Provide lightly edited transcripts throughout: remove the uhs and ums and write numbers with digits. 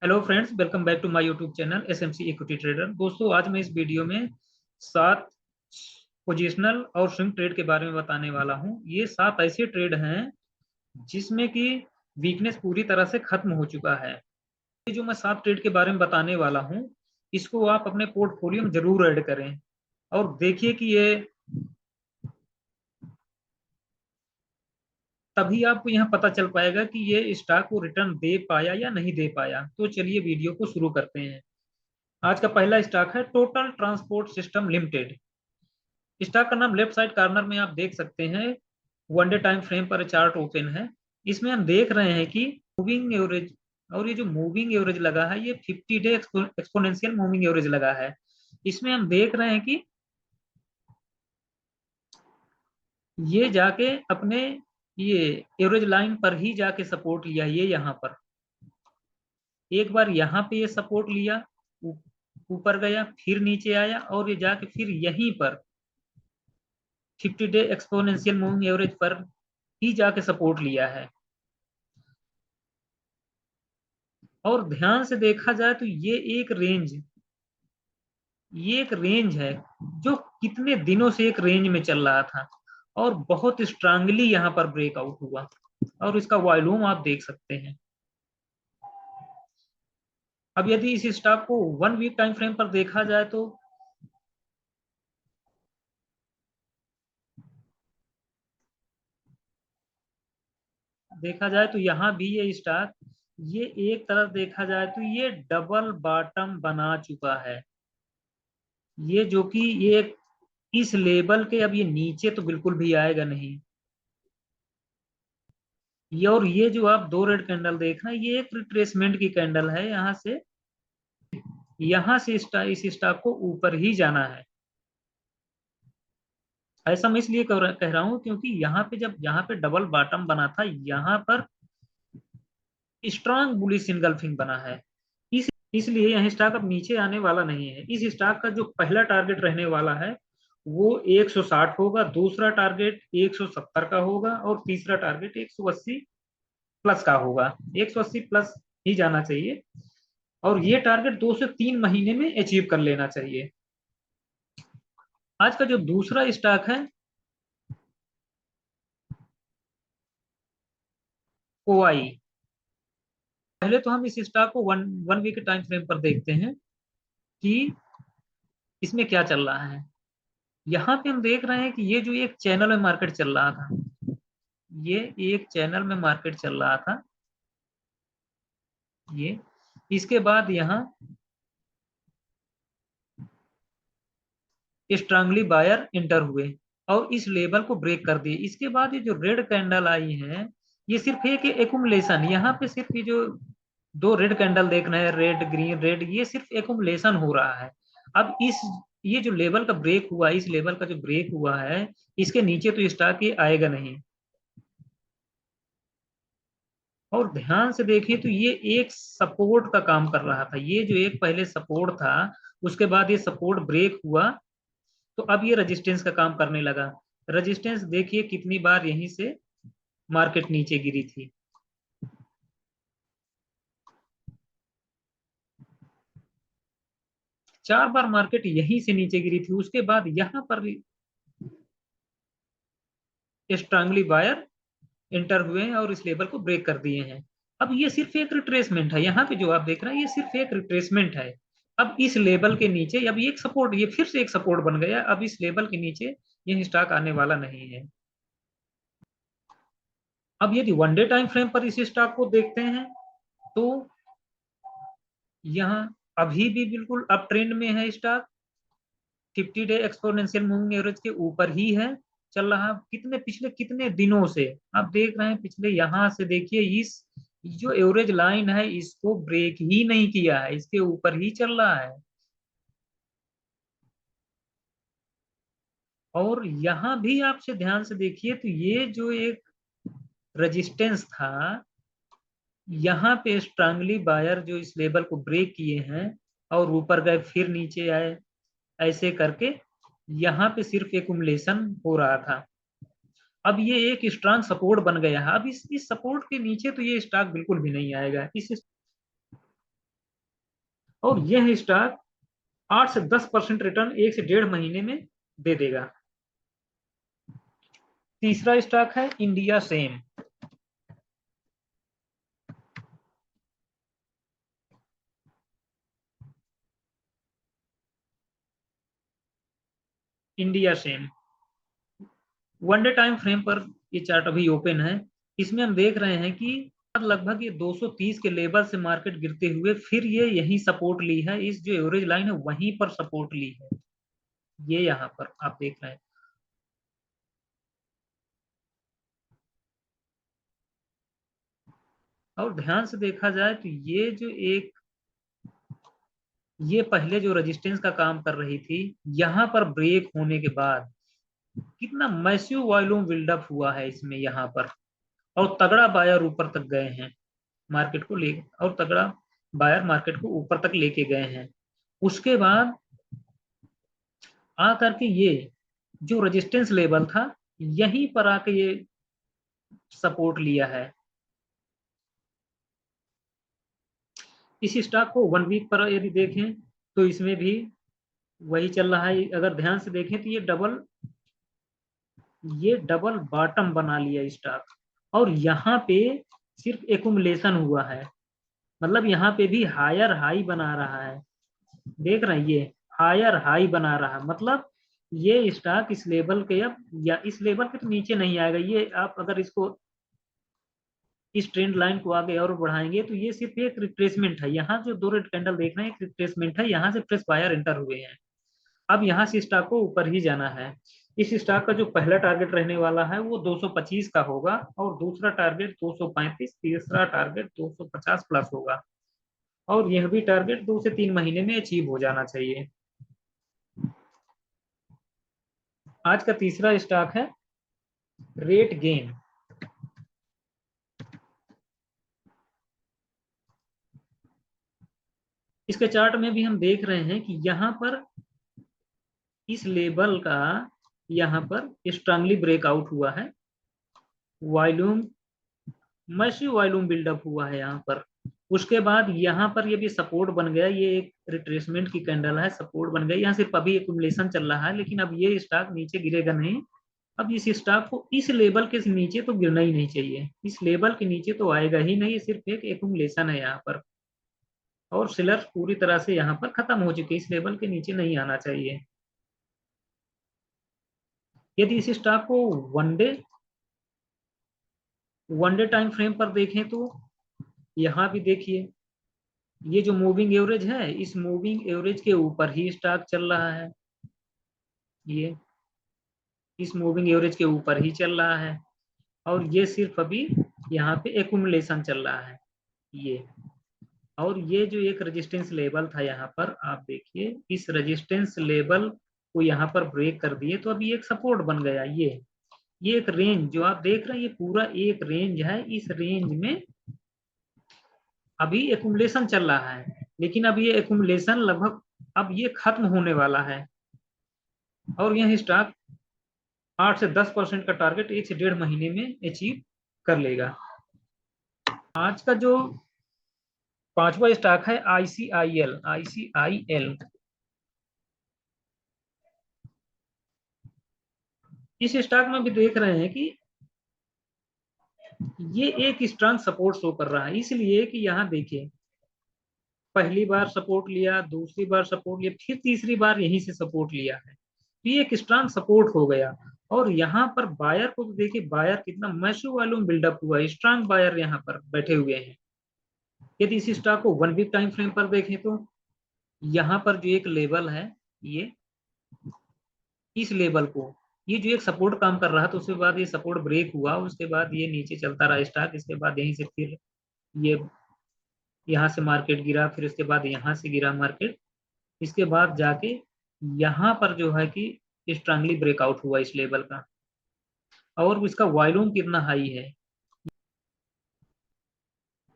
Hello friends, welcome back to my YouTube channel SMC equity trader. दोस्तों, आज मैं इस वीडियो में 7 पोजिशनल और स्विंग ट्रेड के बारे में बताने वाला हूं। ये 7 ऐसे ट्रेड हैं जिसमें कि वीकनेस पूरी तरह से खत्म हो चुका है। ये जो मैं 7 ट्रेड के बारे में बताने वाला हूं, इसको आप अपने पोर्टफोलियो में जरूर ऐड करें और देखिए कि ये तभी आपको यहाँ पता चल पाएगा कि ये स्टॉक को रिटर्न दे पाया या नहीं दे पाया। तो चलिए वीडियो को शुरू करते हैं। आज का पहला स्टॉक है total transport system limited. Stock का नाम लेफ्ट साइड कॉर्नर में आप देख सकते हैं। वन डे टाइम फ्रेम पर चार्ट ओपन है। इसमें हम देख रहे हैं कि मूविंग एवरेज, और ये जो मूविंग एवरेज लगा है ये 50 डे एक्सपोनेंशियल मूविंग एवरेज लगा है। इसमें हम देख रहे हैं कि ये जाके अपने ये एवरेज लाइन पर ही जाके सपोर्ट लिया। ये यहाँ पर एक बार यहाँ पे ये सपोर्ट लिया, ऊपर गया, फिर नीचे आया और ये जाके फिर यहीं पर 50 डे एक्सपोनेंशियल मूविंग एवरेज पर ही जाके सपोर्ट लिया है। और ध्यान से देखा जाए तो ये एक रेंज है जो कितने दिनों से एक रेंज में चल रहा था और बहुत स्ट्रांगली यहाँ पर ब्रेकआउट हुआ। और इसका वॉल्यूम आप देख सकते हैं। अब यदि इस स्टॉक को 1 वीक टाइम फ्रेम पर देखा जाए तो यहाँ भी ये स्टॉक, ये एक तरफ देखा जाए तो ये डबल बॉटम बना चुका है। ये जो कि ये इस लेवल के अब ये नीचे तो बिल्कुल भी आएगा नहीं। ये और ये जो आप दो रेड कैंडल देख रहे हैं ये एक रिट्रेसमेंट की कैंडल है। यहाँ से इस स्टॉक को ऊपर ही जाना है। ऐसा मैं इसलिए कह रहा हूं क्योंकि यहाँ पे डबल बॉटम बना था, यहाँ पर स्ट्रांग बुलिश इनगल्फिंग बना है। इसलिए यह स्टॉक अब नीचे आने वाला नहीं है। इस स्टॉक का जो पहला टारगेट रहने वाला है वो 160 होगा, दूसरा टारगेट 170 का होगा और तीसरा टारगेट 180 प्लस का होगा। 180 प्लस ही जाना चाहिए और ये टारगेट 2 से 3 महीने में अचीव कर लेना चाहिए। आज का जो दूसरा स्टॉक है ओआई। पहले तो हम इस स्टॉक को one one week time frame पर देखते हैं कि इसमें क्या चल रहा है। यहाँ पे हम देख रहे हैं कि ये जो एक चैनल में मार्केट चल रहा था, ये एक चैनल में मार्केट चल रहा था। ये इसके बाद यहाँ स्ट्रांगली बायर इंटर हुए और इस लेवल को ब्रेक कर दिए। इसके बाद ये जो रेड कैंडल आई है ये सिर्फ एक एकुमुलेशन, यहाँ पे सिर्फ ये जो दो रेड कैंडल देख रहे हैं, रेड ग्रीन रेड, ये सिर्फ एकुमुलेशन हो रहा है। अब इस ये जो लेवल का ब्रेक हुआ, इस लेवल का जो ब्रेक हुआ है इसके नीचे तो स्टॉक ये आएगा नहीं। और ध्यान से देखिए तो ये एक सपोर्ट का काम कर रहा था। ये जो एक पहले सपोर्ट था उसके बाद ये सपोर्ट ब्रेक हुआ तो अब ये रेजिस्टेंस का काम करने लगा। रेजिस्टेंस देखिए कितनी बार यहीं से मार्केट नीचे गिरी थी। 4 बार मार्केट यहीं से नीचे गिरी थी। उसके बाद यहाँ पर स्ट्रांगली बायर एंटर हुए हैं और इस लेवल को ब्रेक कर दिए हैं। अब ये सिर्फ एक रिट्रेसमेंट है। यहाँ पे जो आप देख रहे हैं ये सिर्फ एक रिट्रेसमेंट है। अब इस लेवल के नीचे अब ये एक सपोर्ट, ये फिर से एक सपोर्ट बन गया। अब इस लेवल के नीचे ये स्टॉक आने वाला नहीं है। अब यदि वन डे टाइम फ्रेम पर इस स्टॉक को देखते हैं तो यहाँ अभी भी बिल्कुल अप ट्रेंड में है stock. 50 day exponential moving average के ऊपर ही है चल रहा। पिछले कितने दिनों से आप देख रहे हैं, पिछले यहाँ से देखिए इस जो एवरेज लाइन है इसको ब्रेक ही नहीं किया है, इसके ऊपर ही चल रहा है। और यहाँ भी आपसे ध्यान से देखिए तो ये जो एक रेजिस्टेंस था, यहाँ पे स्ट्रांगली बायर जो इस लेवल को ब्रेक किए हैं और ऊपर गए फिर नीचे आए, ऐसे करके यहाँ पे सिर्फ एक्युमुलेशन हो रहा था। अब ये एक स्ट्रांग सपोर्ट बन गया है। अब इस सपोर्ट के नीचे तो ये स्टॉक बिल्कुल भी नहीं आएगा। और यह स्टॉक 8 से 10% रिटर्न 1 से 1.5 महीने में दे देगा। तीसरा स्टॉक है India same. India same 1 day time frame पर ये चार्ट अभी ओपन है। इसमें हम देख रहे हैं कि लगभग ये 230 के लेवल से मार्केट गिरते हुए फिर ये यही सपोर्ट ली है, इस जो एवरेज लाइन है वहीं पर सपोर्ट ली है, ये यहाँ पर आप देख रहे हैं। और ध्यान से देखा जाए तो ये जो एक ये पहले जो रेजिस्टेंस का काम कर रही थी, यहाँ पर ब्रेक होने के बाद कितना मैसिव वॉल्यूम बिल्डअप हुआ है इसमें यहाँ पर, और तगड़ा बायर ऊपर तक गए हैं मार्केट को ले, और तगड़ा बायर मार्केट को ऊपर तक लेके गए हैं। उसके बाद आकर के ये जो रेजिस्टेंस लेवल था यहीं पर आके ये सपोर्ट लिया है। इस स्टॉक को 1 वीक पर यदि देखें तो इसमें भी वही चल रहा है। अगर ध्यान से देखें तो ये डबल बॉटम बना लिया स्टॉक, और यहाँ पे सिर्फ एकुमुलेशन हुआ है, मतलब यहाँ पे भी हायर हाई बना रहा है। देख रहे हैं ये हायर हाई बना रहा है, मतलब ये स्टॉक इस लेवल के अब या इस लेवल के तो नीचे नहीं आएगा। ये आप अगर इसको इस ट्रेंड लाइन को आगे और बढ़ाएंगे तो ये सिर्फ एक रिट्रेसमेंट है। यहाँ जो दो रेड कैंडल देख रहे हैं एक रिट्रेसमेंट है, यहाँ से फ्रेश बायर एंटर हुए हैं। अब यहाँ से स्टॉक को ऊपर ही जाना है। इस स्टॉक का जो पहला टारगेट रहने वाला है वो 225 का होगा, और दूसरा टारगेट 235, तीसरा टारगेट 250 प्लस होगा, और यह भी टारगेट 2 से 3 महीने में अचीव हो जाना चाहिए। आज का तीसरा स्टॉक है रेट गेन। इसके चार्ट में भी हम देख रहे हैं कि यहाँ पर इस लेवल का यहाँ पर स्ट्रांगली ब्रेकआउट हुआ है, वॉल्यूम मैसिव वॉल्यूम बिल्डअप हुआ है यहाँ पर। उसके बाद यहाँ पर ये भी सपोर्ट बन गया, ये एक रिट्रेसमेंट की कैंडल है, सपोर्ट बन गया। यहाँ सिर्फ अभी एक्युमुलेशन चल रहा है, लेकिन अब ये स्टॉक नीचे गिरेगा नहीं। अब इस स्टॉक को इस लेवल के नीचे तो गिरना ही नहीं चाहिए, इस लेवल के नीचे तो आएगा ही नहीं, सिर्फ एक एक्युमुलेशन है यहाँ पर, और सेलर्स पूरी तरह से यहाँ पर खत्म हो चुके, इस लेवल के नीचे नहीं आना चाहिए। यदि इस स्टॉक को वन डे टाइम फ्रेम पर देखें तो यहाँ भी देखिए, ये जो मूविंग एवरेज है इस मूविंग एवरेज के ऊपर ही स्टॉक चल रहा है, ये इस मूविंग एवरेज के ऊपर ही चल रहा है, और ये सिर्फ अभी यहाँ पे एक्युमुलेशन चल रहा है ये। और ये जो एक रेजिस्टेंस लेवल था यहाँ पर आप देखिए, इस रेजिस्टेंस लेवल को यहाँ पर ब्रेक कर दिए तो अभी एक सपोर्ट बन गया। ये एक रेंज जो आप देख रहे हैं ये पूरा एक रेंज है, इस रेंज में अभी एक्युमुलेशन चल रहा है, लेकिन अब ये एक्युमुलेशन लगभग अब ये खत्म होने वाला है, और यह स्टॉक 8 से 10% का टारगेट 1 से 1.5 महीने में अचीव कर लेगा। आज का जो पांचवा स्टॉक है आईसीआईएल। आईसीआईएल इस स्टॉक में भी देख रहे हैं कि ये एक स्ट्रांग सपोर्ट शो कर रहा है, इसलिए कि यहाँ देखिए पहली बार सपोर्ट लिया, दूसरी बार सपोर्ट लिया, फिर तीसरी बार यहीं से सपोर्ट लिया है, तो ये एक स्ट्रांग सपोर्ट हो गया। और यहाँ पर बायर को तो देखिए, बायर कितना मैसिव वॉल्यूम बिल्डअप हुआ है, स्ट्रांग बायर यहाँ पर बैठे हुए हैं। यदि इसी स्टॉक को 1 वीक टाइम फ्रेम पर देखें तो यहाँ पर जो एक लेवल है ये, इस लेवल को ये जो एक सपोर्ट काम कर रहा था, उसके बाद ये सपोर्ट ब्रेक हुआ, उसके बाद ये नीचे चलता रहा स्टॉक, इसके बाद यहीं से फिर ये यहाँ से मार्केट गिरा, फिर उसके बाद यहाँ से गिरा मार्केट, इसके बाद जाके यहाँ पर जो है कि स्ट्रांगली ब्रेकआउट हुआ इस लेवल का, और इसका वॉल्यूम कितना हाई है।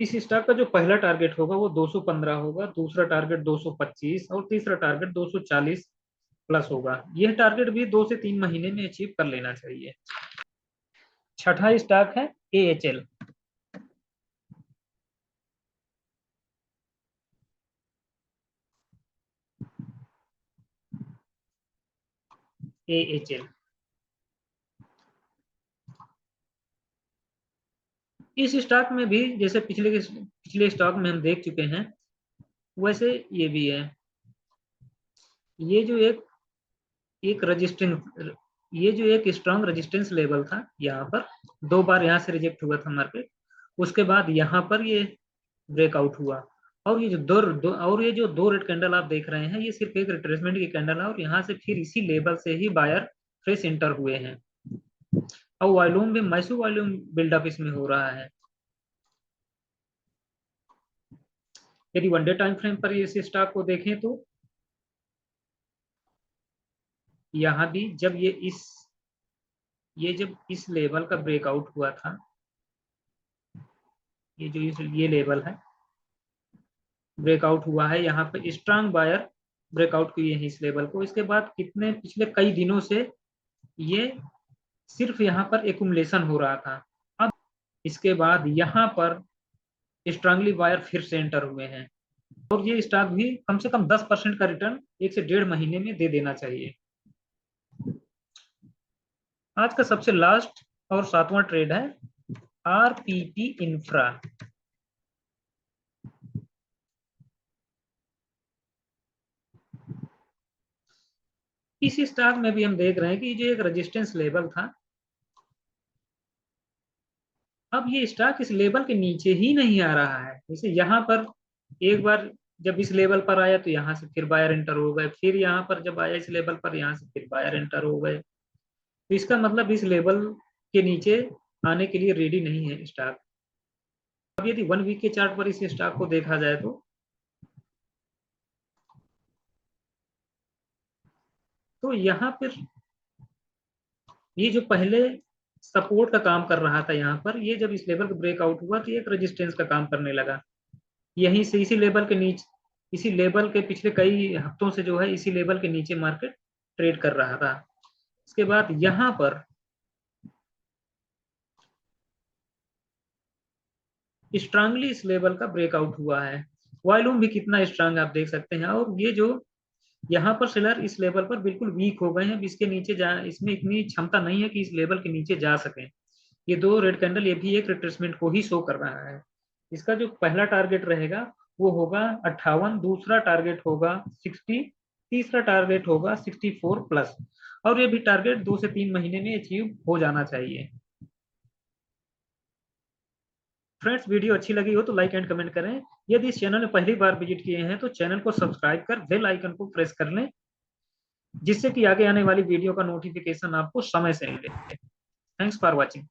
इस स्टॉक का जो पहला टारगेट होगा वो 215 होगा, दूसरा टारगेट 225, और तीसरा टारगेट 240 प्लस होगा। यह टारगेट भी 2 से 3 महीने में अचीव कर लेना चाहिए। छठा स्टॉक है एएचएल। AHL। इस स्टॉक में भी जैसे पिछले स्टॉक में हम देख चुके हैं, वैसे ये भी है। ये जो एक एक रजिस्टेंस ये जो एक स्ट्रांग रेजिस्टेंस लेवल था, यहाँ पर 2 बार यहाँ से रिजेक्ट हुआ था मार्केट। उसके बाद यहाँ पर ये ब्रेकआउट हुआ, और ये जो दो रेड कैंडल आप देख रहे हैं, ये सिर्फ एक रिट्रेसमेंट की कैंडल है, और यहाँ से फिर इसी लेवल से ही बायर फ्रेश एंटर हुए हैं। और वॉल्यूम भी मैसिव वॉल्यूम बिल्डअप इसमें हो रहा है। यदि 1 डे टाइम फ्रेम पर इस स्टॉक को देखें तो यहाँ भी जब ये जब इस लेवल का ब्रेकआउट हुआ था, ये जो ये लेवल है, ब्रेकआउट हुआ है, यहाँ पे स्ट्रांग बायर ब्रेकआउट किए हैं इस लेवल को। इसके बाद पिछले कई दिनों से ये सिर्फ यहाँ पर एकुमुलेशन हो रहा था। अब इसके बाद यहाँ पर स्ट्रांगली बायर फिर से एंटर हुए हैं, और ये स्टॉक भी कम से कम 10% का रिटर्न 1 से 1.5 महीने में दे देना चाहिए। आज का सबसे लास्ट और 7वां ट्रेड है RPP इंफ्रा। इस स्टॉक में भी हम देख रहे हैं कि जो एक रेजिस्टेंस लेवल था, अब ये स्टॉक इस लेवल के नीचे ही नहीं आ रहा है। जैसे यहाँ पर एक बार जब इस लेवल पर आया तो यहाँ से फिर बायर एंटर हो गए, फिर यहाँ पर जब आया इस लेवल पर, यहाँ से फिर बायर एंटर हो गए। तो इसका मतलब इस लेवल के नीचे आने के लिए रेडी नहीं है स्टॉक। अब यदि 1 वीक के चार्ट पर इस स्टॉक को देखा जाए तो यहाँ पर ये जो पहले सपोर्ट का काम कर रहा था, यहाँ पर ये जब इस लेवल का ब्रेकआउट हुआ तो ये एक रेजिस्टेंस का काम करने लगा। यहीं से इसी लेवल के नीचे, इसी लेवल के पिछले कई हफ्तों से जो है इसी लेवल के नीचे मार्केट ट्रेड कर रहा था। इसके बाद यहाँ पर स्ट्रांगली इस लेवल का ब्रेकआउट हुआ है। वॉल्यूम भी कितना स्ट्रांग आप देख सकते हैं, और ये जो यहाँ पर सेलर इस लेवल पर बिल्कुल वीक हो गए हैं। इसके नीचे जा इसमें इतनी क्षमता नहीं है कि इस लेवल के नीचे जा सके। ये दो रेड कैंडल ये भी एक रिट्रेसमेंट को ही शो कर रहा है। इसका जो पहला टारगेट रहेगा वो होगा 58, दूसरा टारगेट होगा 60, तीसरा टारगेट होगा 64+, और ये भी टारगेट 2 से 3 महीने में अचीव हो जाना चाहिए। फ्रेंड्स, वीडियो अच्छी लगी हो तो लाइक एंड कमेंट करें। यदि इस चैनल में पहली बार विजिट किए हैं तो चैनल को सब्सक्राइब कर बेल आइकन को प्रेस कर लें, जिससे कि आगे आने वाली वीडियो का नोटिफिकेशन आपको समय से मिले। Thanks for watching.